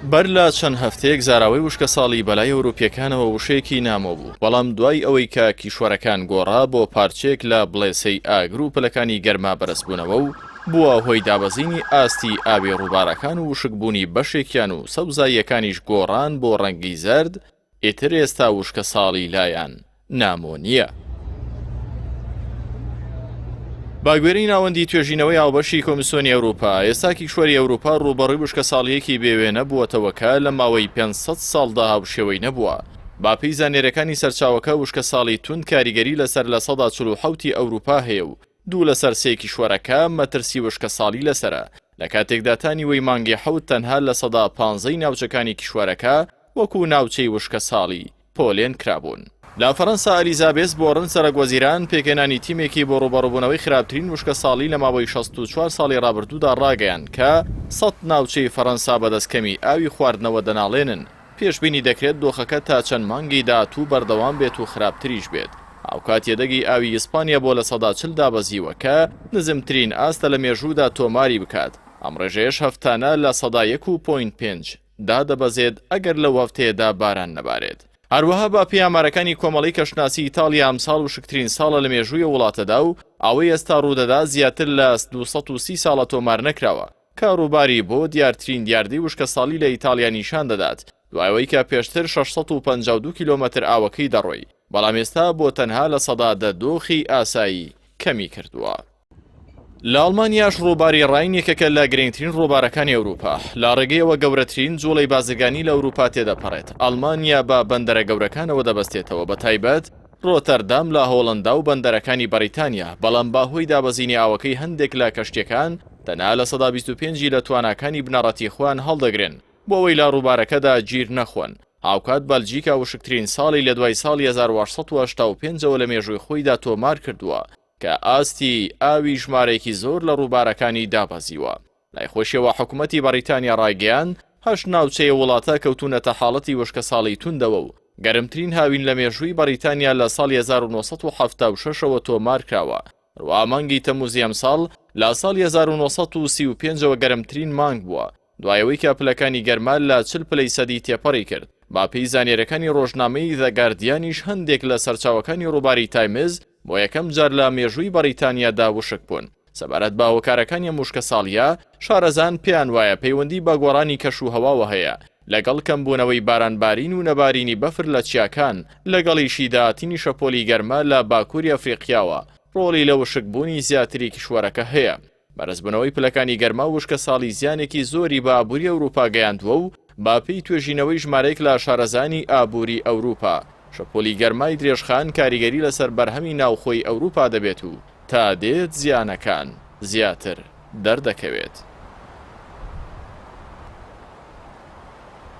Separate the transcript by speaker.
Speaker 1: بەر لە چەند هەفتەیەک زاراوەی وشکە ساڵی بەلای ئەوروپیەکانەوە وشەیەکی نامۆ بوو، بەڵام دوای ئەوەی کە کیشوەرەکان گۆڕا بۆ پارچێک لە بڵێسەی ئاگر و پلەکانی گەرما بەرزبوونەوە و بووە هۆی دابەزینی ئاستی ئاوی ڕووبارەکان و وشکبوونی بەشێکیان و سەوزاییەکانیش گۆڕان بۆ ڕەنگی زەرد، ئیتر ئێستا وشکە ساڵی لایەن نامۆ نییە. باگوێرەی ناوەندی توێژینەوەی ئاوبەشی کۆمیسیۆنی ئەوروپا ئێستا کیشوەری ئەوروپا ڕووبەڕووی وشکە ساڵیەکی بێوێنە بووەتەوەکە لە ماوەی 500 ساڵدا هاوشێوەی نەبووە. باپەی زانێرەکانی سەرچاوەکە وشکە ساڵی تون کاریگەری لەسەر لە 147 ئەوروپا هەیە و 2 لەسەر 3 کیشوەرەکە مەترسی وشکە ساڵی لەسرە، لە کاتێکدا تانیوەی مانگی 7 تەنها لە 115 ناوچەکانی کیشوەرەکە وەکو ناوچەی وشکە ساڵی پۆلێن کرابوون. لە فەڕەنسا ئەلیزابێس بۆڕن سەرۆکوەزیران پێکێنانی تیمێکی بۆ ڕووبەڕووبوونەوەی خراپترین وشکە ساڵی لە ماوەی 64 ساڵی ڕابردوودا ڕاگەیان کە 100 ناوچەی فەڕەنسا بەدەستکەمی ئاوی خواردنەوە دەناڵێنن. پێشبینی دەکرێت دۆخەکە تا چەند مانگی داهاتوو بەردەوام بێت و خراپتریش بێت. ئاوکات یەدەگی ئاوی ئیسپانیا بۆ لە 140 دابەزیوە کە نزمترین ئاستە لە مێژوودا تۆماری بکات. ئەم ڕێژەیەش هەفتانە لە 101.5 دادەبەزێت ئەگەر لە هەفتەیەدا باران نەبارێت. هەروەها باپی ئامارەکانی کۆمەڵی کەشناسی ئیتالیا ئەمساڵ وشکترین ساڵە لە مێژووی وڵاتەدا و ئەوەی ئێستا ڕوودەدا زیاتر لە 230 ساڵە تۆمار نەکراوە، کە ڕووباری بۆ دیارترین دیاردەی وشکە ساڵی لە ئیتالیا نیشان دەدات، دوایەوەی کە پێشتر 652 کیلۆمەتر ئاوەکەی دەڕۆی، بەڵام ئێستا بۆ تەنها لە سەدا دۆخی ئاسایی کەمی کردووە. لە ئەڵمانیاش ڕووباری ڕاین یەکێکە لە گرنگترین ڕووبارەکانی ئەوروپا، لە ڕێگەیەوە گەورەترین جوڵەی بازرگانی لە ئەوروپا تێدەپەڕێت. ئەڵمانیا بە بەندەرە گەورەکانەوە دەبەستێتەوە، بە تایبەت ڕۆتەردام لە هۆڵەندا و بەندەرەکانی بەریتانیا، بەڵام باهۆی دابەزینی ئاوەکەی هەندێک لە کەشتیەکان تەنها لە 125 لە تواناکانی بنەڕەتی خوان هەڵدەگرن بۆ ئەوەی لە ڕووبارەکەدا گیر نەخۆن. هاوکات بەلجیکا وشکترین ساڵی لە دوای ساڵی 1885 لە مێژووی خۆیدا تۆمار کردووە کە ئاستی ئاوی ژمارەیەکی زۆر لە ڕووبارەکانی دابەزیوە. لای خۆشیەوە حکوومەتی بەریتانیا ڕایگەیاند 8 ناوچەیە وڵاتە کەوتونەتە حاڵەتی وشکە ساڵی توندەوە و گەرمترین هاوین لە مێژووی بەریتانیا لە ساڵی 1976ەوە تۆمار کراوە. ڕوا مانگی تەمووزی ئەمساڵ لە ساڵی 1935ەوە گەرمترین مانگ بووە، دوایەوەی کە پلەکانی گەرما لە 40 پلەی سەدی تێپەڕی کرد. باپەی زانێرەکانی ڕۆژنامەی The Guardianiش هەندێک لە سەرچاوەکانی ڕووباری تایمز بۆ یەکەم جار لە مێژووی بەریتانیادا وشک بوون. سەبارەت بە هۆکارەکانی وشکە ساڵیە، شارەزان پێیان وایە پەیوەندی بە گۆڕانی کەشوهەواوە هەیە، لەگەڵ کەمبوونەوەی بارانبارین و نەبارینی بەفر لە چیاکان، لەگەڵیشی داهاتنی شەپۆلی گەرما لە باکووری ئەفریقیاوە ڕۆڵی لە وشکبوونی زیاتری کیشوەرەکە هەیە. بەرزبوونەوەی پلەکانی گەرما وشکە ساڵی زیانێکی زۆری بە ئابووری ئەوروپا گەیاندووە و باپەی توێژینەوەی ژمارەیەک لە شارەزانی ئابووری ئەوروپا. شەپۆلی گەرمای درێژخان کاریگەری لەسەر بەرهەمی ناوخۆی ئەوروپا دەبێت و تا دێت زیانەکان زیاتر دەردەکەوێت.